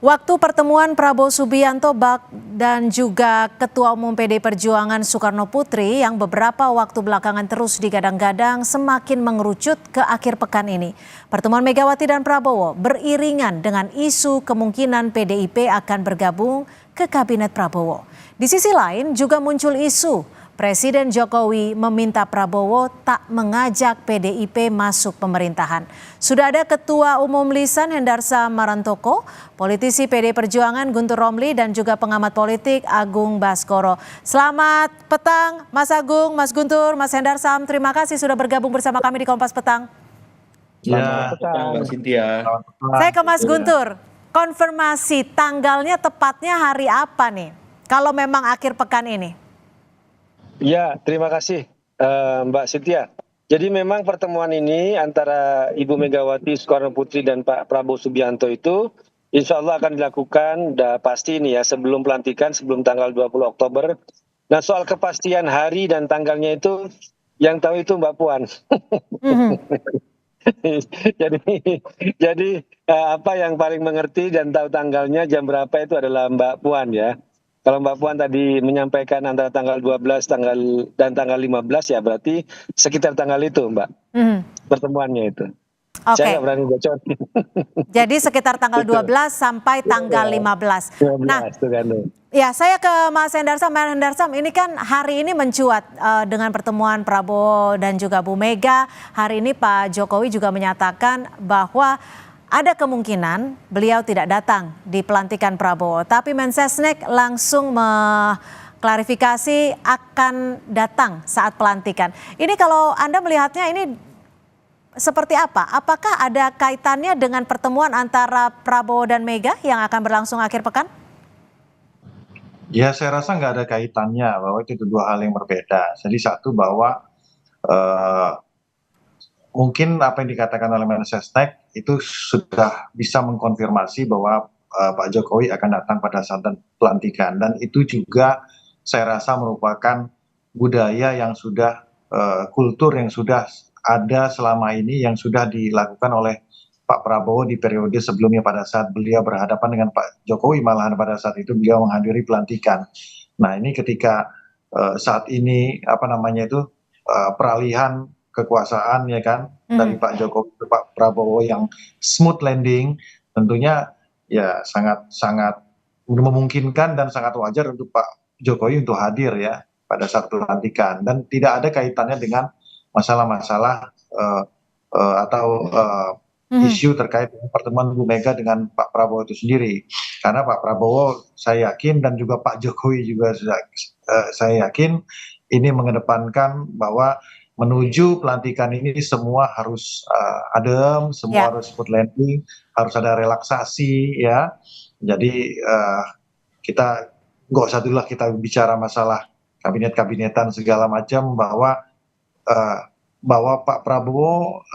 Waktu pertemuan Prabowo Subianto dan juga Ketua Umum PD Perjuangan Soekarno Putri yang beberapa waktu belakangan terus digadang-gadang semakin mengerucut ke akhir pekan ini. Pertemuan Megawati dan Prabowo beriringan dengan isu kemungkinan PDIP akan bergabung ke Kabinet Prabowo. Di sisi lain juga muncul isu Presiden Jokowi meminta Prabowo tak mengajak PDIP masuk pemerintahan. Sudah ada Ketua Umum Lisan Hendarsa Marantoko, politisi PD Perjuangan Guntur Romli dan juga pengamat politik Agung Baskoro. Selamat petang Mas Agung, Mas Guntur, Mas Hendarsam. Terima kasih sudah bergabung bersama kami di Kompas Petang. Selamat petang Mbak Cynthia. Saya ke Mas Guntur. Konfirmasi tanggalnya tepatnya hari apa nih? Kalau memang akhir pekan ini. Ya, terima kasih Mbak Cynthia. Jadi memang pertemuan ini antara Ibu Megawati Soekarno Putri dan Pak Prabowo Subianto itu insya Allah akan dilakukan, udah pasti ini ya, sebelum pelantikan, sebelum tanggal 20 Oktober. Nah, soal kepastian hari dan tanggalnya itu, yang tahu itu Mbak Puan. jadi apa yang paling mengerti dan tahu tanggalnya jam berapa itu adalah Mbak Puan ya. Kalau Mbak Puan tadi menyampaikan antara tanggal 12 dan tanggal 15 ya berarti sekitar tanggal itu Mbak. Pertemuannya itu. Oke. Saya nggak berani bocor. Jadi sekitar tanggal 12 sampai tanggal 15. 12 Nah, itu kan. ya saya ke Mas Hendarsam. Mas Hendarsam, ini kan hari ini mencuat dengan pertemuan Prabowo dan juga Bu Mega. Hari ini Pak Jokowi juga menyatakan bahwa ada kemungkinan beliau tidak datang di pelantikan Prabowo. Tapi Mensesnek langsung mengklarifikasi akan datang saat pelantikan. Ini kalau Anda melihatnya ini seperti apa? Apakah ada kaitannya dengan pertemuan antara Prabowo dan Mega yang akan berlangsung akhir pekan? Ya, saya rasa nggak ada kaitannya, bahwa itu dua hal yang berbeda. Jadi satu bahwa mungkin apa yang dikatakan oleh Mensesnek itu sudah bisa mengkonfirmasi bahwa Pak Jokowi akan datang pada saat pelantikan, dan itu juga saya rasa merupakan budaya yang sudah kultur yang sudah ada selama ini, yang sudah dilakukan oleh Pak Prabowo di periode sebelumnya pada saat beliau berhadapan dengan Pak Jokowi, malahan pada saat itu beliau menghadiri pelantikan. Nah, ini ketika saat ini apa namanya itu peralihan kekuasaan ya kan dari Pak Jokowi ke Pak Prabowo yang smooth landing, tentunya ya sangat memungkinkan dan sangat wajar untuk Pak Jokowi untuk hadir ya pada saat pelantikan, dan tidak ada kaitannya dengan masalah-masalah atau isu terkait dengan pertemuan Bu Mega dengan Pak Prabowo itu sendiri. Karena Pak Prabowo saya yakin dan juga Pak Jokowi juga saya yakin ini mengedepankan bahwa menuju pelantikan ini semua harus adem, semua harus smooth landing, harus ada relaksasi ya. Jadi kita nggak usah dulu kita bicara masalah kabinetan segala macam, bahwa Pak Prabowo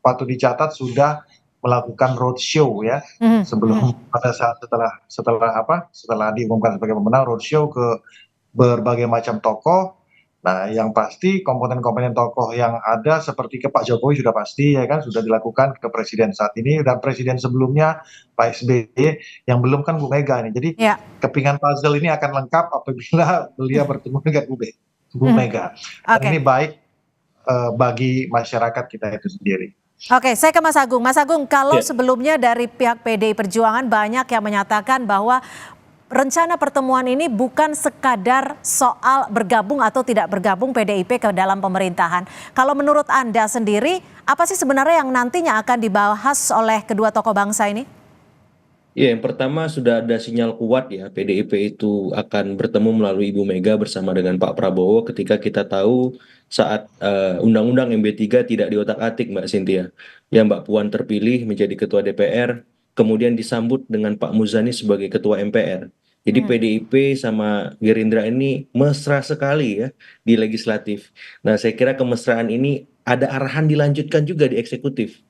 patut dicatat sudah melakukan roadshow ya sebelum pada saat setelah diumumkan sebagai pemenang, roadshow ke berbagai macam tokoh. Nah, yang pasti komponen-komponen tokoh yang ada seperti ke Pak Jokowi sudah pasti ya kan, sudah dilakukan ke presiden saat ini dan presiden sebelumnya Pak SBY, yang belum kan Bu Mega ini. Jadi kepingan puzzle ini akan lengkap apabila beliau bertemu dengan Bu Mega. Dan ini baik bagi masyarakat kita itu sendiri. Oke, saya ke Mas Agung. Mas Agung, kalau sebelumnya dari pihak PDI Perjuangan banyak yang menyatakan bahwa rencana pertemuan ini bukan sekadar soal bergabung atau tidak bergabung PDIP ke dalam pemerintahan. Kalau menurut Anda sendiri, apa sih sebenarnya yang nantinya akan dibahas oleh kedua tokoh bangsa ini? Ya, yang pertama sudah ada sinyal kuat ya, PDIP itu akan bertemu melalui Ibu Mega bersama dengan Pak Prabowo ketika kita tahu saat Undang-Undang MB3 tidak diotak-atik Mbak Cynthia. Ya, Mbak Puan terpilih menjadi Ketua DPR, kemudian disambut dengan Pak Muzani sebagai Ketua MPR. Jadi PDIP sama Gerindra ini mesra sekali ya di legislatif. Nah, saya kira kemesraan ini ada arahan dilanjutkan juga di eksekutif.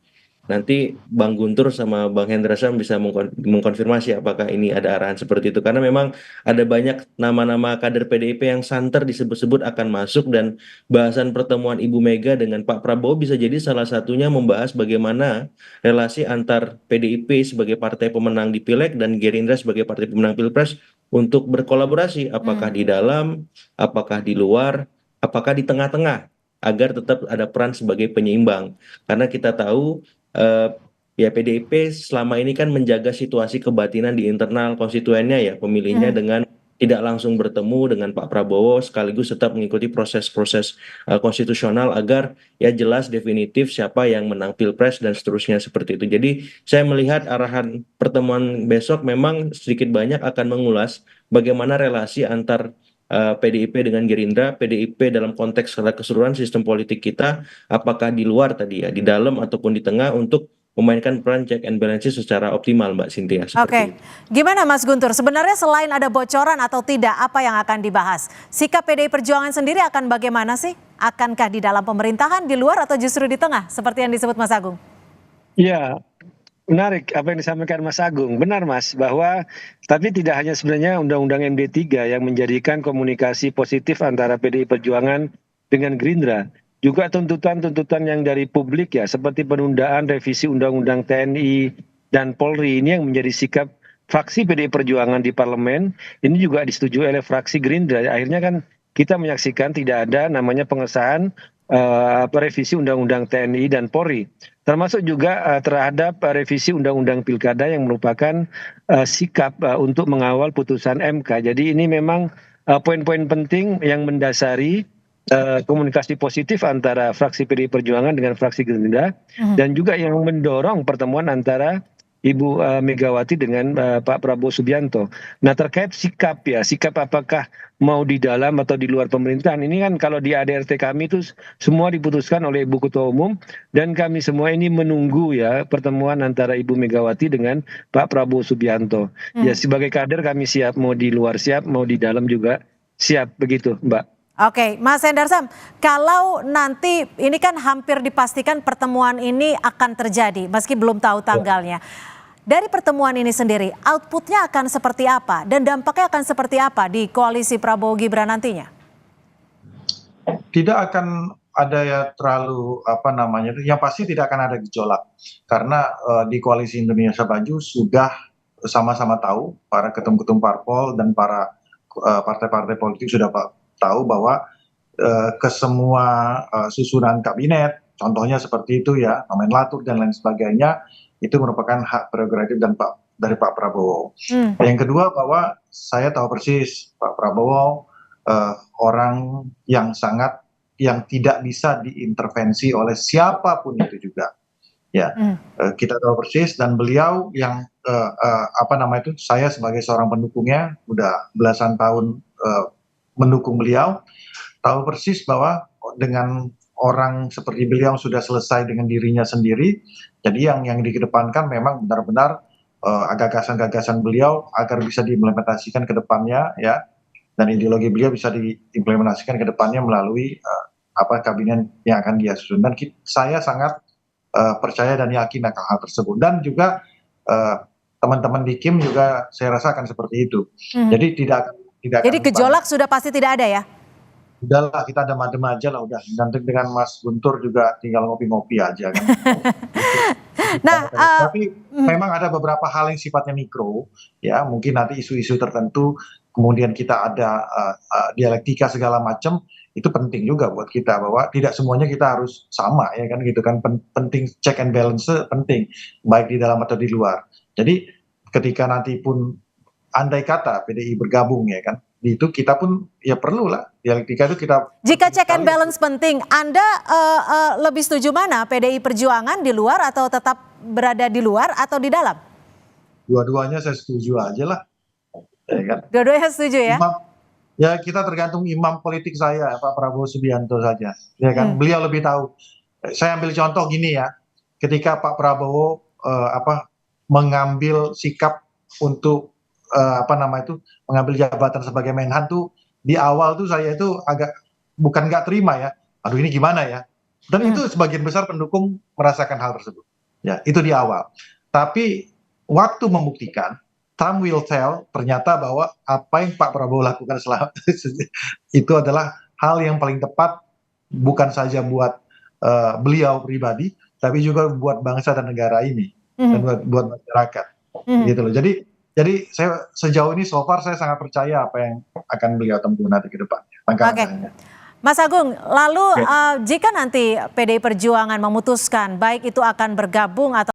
Nanti Bang Guntur sama Bang Hendra Sam bisa mengkonfirmasi apakah ini ada arahan seperti itu. Karena memang ada banyak nama-nama kader PDIP yang santer disebut-sebut akan masuk, dan bahasan pertemuan Ibu Mega dengan Pak Prabowo bisa jadi salah satunya membahas bagaimana relasi antar PDIP sebagai partai pemenang di Pileg dan Gerindra sebagai partai pemenang Pilpres untuk berkolaborasi. Apakah di dalam, apakah di luar, apakah di tengah-tengah, agar tetap ada peran sebagai penyeimbang. Karena kita tahu eh, ya PDIP selama ini kan menjaga situasi kebatinan di internal konstituennya ya, pemilihnya, dengan tidak langsung bertemu dengan Pak Prabowo, sekaligus tetap mengikuti proses-proses konstitusional agar ya jelas definitif siapa yang menang Pilpres dan seterusnya seperti itu. Jadi saya melihat arahan pertemuan besok memang sedikit banyak akan mengulas bagaimana relasi antar PDIP dengan Gerindra, PDIP dalam konteks secara keseluruhan sistem politik kita, apakah di luar tadi ya, di dalam ataupun di tengah, untuk memainkan peran check and balances secara optimal, Mbak Cynthia, seperti Oke, itu. gimana Mas Guntur? Sebenarnya selain ada bocoran atau tidak, apa yang akan dibahas? Sikap PDI Perjuangan sendiri akan bagaimana sih? Akankah di dalam pemerintahan, di luar, atau justru di tengah, seperti yang disebut Mas Agung? Ya, menarik apa yang disampaikan Mas Agung. Benar Mas, bahwa tapi tidak hanya sebenarnya Undang-Undang MD3 yang menjadikan komunikasi positif antara PDI Perjuangan dengan Gerindra. Juga tuntutan-tuntutan yang dari publik ya, seperti penundaan revisi Undang-Undang TNI dan Polri, ini yang menjadi sikap fraksi PDI Perjuangan di parlemen, ini juga disetujui oleh fraksi Gerindra. Akhirnya kan kita menyaksikan tidak ada namanya pengesahan revisi Undang-Undang TNI dan Polri. Termasuk juga terhadap revisi Undang-Undang Pilkada yang merupakan sikap untuk mengawal putusan MK. Jadi ini memang poin-poin penting yang mendasari komunikasi positif antara fraksi PDI Perjuangan dengan fraksi Gerindra, dan juga yang mendorong pertemuan antara Ibu Megawati dengan Pak Prabowo Subianto. Nah, terkait sikap ya, sikap apakah mau di dalam atau di luar pemerintahan, ini kan kalau di ADRT kami itu semua diputuskan oleh Ibu Ketua Umum, dan kami semua ini menunggu ya pertemuan antara Ibu Megawati dengan Pak Prabowo Subianto. Ya, sebagai kader kami siap, mau di luar siap, mau di dalam juga siap, begitu Mbak. Oke, Mas Hendar Sam, kalau nanti ini kan hampir dipastikan pertemuan ini akan terjadi, meski belum tahu tanggalnya. Dari pertemuan ini sendiri, outputnya akan seperti apa dan dampaknya akan seperti apa di koalisi Prabowo Gibran nantinya? Tidak akan ada ya terlalu apa namanya, yang pasti tidak akan ada gejolak, karena di koalisi Indonesia Maju sudah sama-sama tahu, para ketum-ketum parpol dan para partai-partai politik sudah tahu bahwa ke semua susunan kabinet, contohnya seperti itu ya, nomenklatur dan lain sebagainya, itu merupakan hak prerogatif dari Pak Prabowo. Yang kedua, bahwa saya tahu persis Pak Prabowo orang yang tidak bisa diintervensi oleh siapapun itu juga. Ya, kita tahu persis, dan beliau yang apa namanya itu, saya sebagai seorang pendukungnya udah belasan tahun mendukung beliau, tahu persis bahwa dengan orang seperti beliau sudah selesai dengan dirinya sendiri. Jadi yang dikedepankan memang benar-benar gagasan-gagasan beliau agar bisa diimplementasikan ke depannya ya, dan ideologi beliau bisa diimplementasikan ke depannya melalui kabinet yang akan dia susun. Dan saya sangat percaya dan yakin akan hal tersebut, dan juga teman-teman di Kim juga saya rasa akan seperti itu. Jadi tidak Jadi gejolak sudah pasti tidak ada ya? Udahlah, kita adem-adem aja lah, udah. Nanti dengan Mas Guntur juga tinggal ngopi-ngopi aja kan. Nah, Tapi memang ada beberapa hal yang sifatnya mikro, ya mungkin nanti isu-isu tertentu, kemudian kita ada dialektika segala macam, itu penting juga buat kita, bahwa tidak semuanya kita harus sama ya kan gitu kan, penting check and balance, penting baik di dalam atau di luar. Jadi ketika nanti pun andai kata PDI bergabung ya kan, itu kita pun ya perlu lah dialektika itu kita. jika check and balance penting, Anda lebih setuju mana? PDI Perjuangan di luar atau tetap berada di luar atau di dalam? Dua-duanya saya setuju aja lah. Ya kan? Dua-duanya setuju ya? Ya kita tergantung imam politik saya, Pak Prabowo Subianto saja. Ya kan, beliau lebih tahu. Saya ambil contoh gini ya, ketika Pak Prabowo mengambil sikap untuk mengambil jabatan sebagai Menhan tuh, di awal tuh saya itu agak bukan nggak terima ya, aduh ini gimana ya, dan itu sebagian besar pendukung merasakan hal tersebut Ya, itu di awal. Tapi waktu membuktikan, time will tell ternyata bahwa apa yang Pak Prabowo lakukan selama itu adalah hal yang paling tepat bukan saja buat beliau pribadi, tapi juga buat bangsa dan negara ini dan buat masyarakat. Gitu loh. Jadi saya sejauh ini so far saya sangat percaya apa yang akan beliau tempuh nanti ke depannya. Oke. Mas Agung, lalu jika nanti PDI Perjuangan memutuskan baik itu akan bergabung atau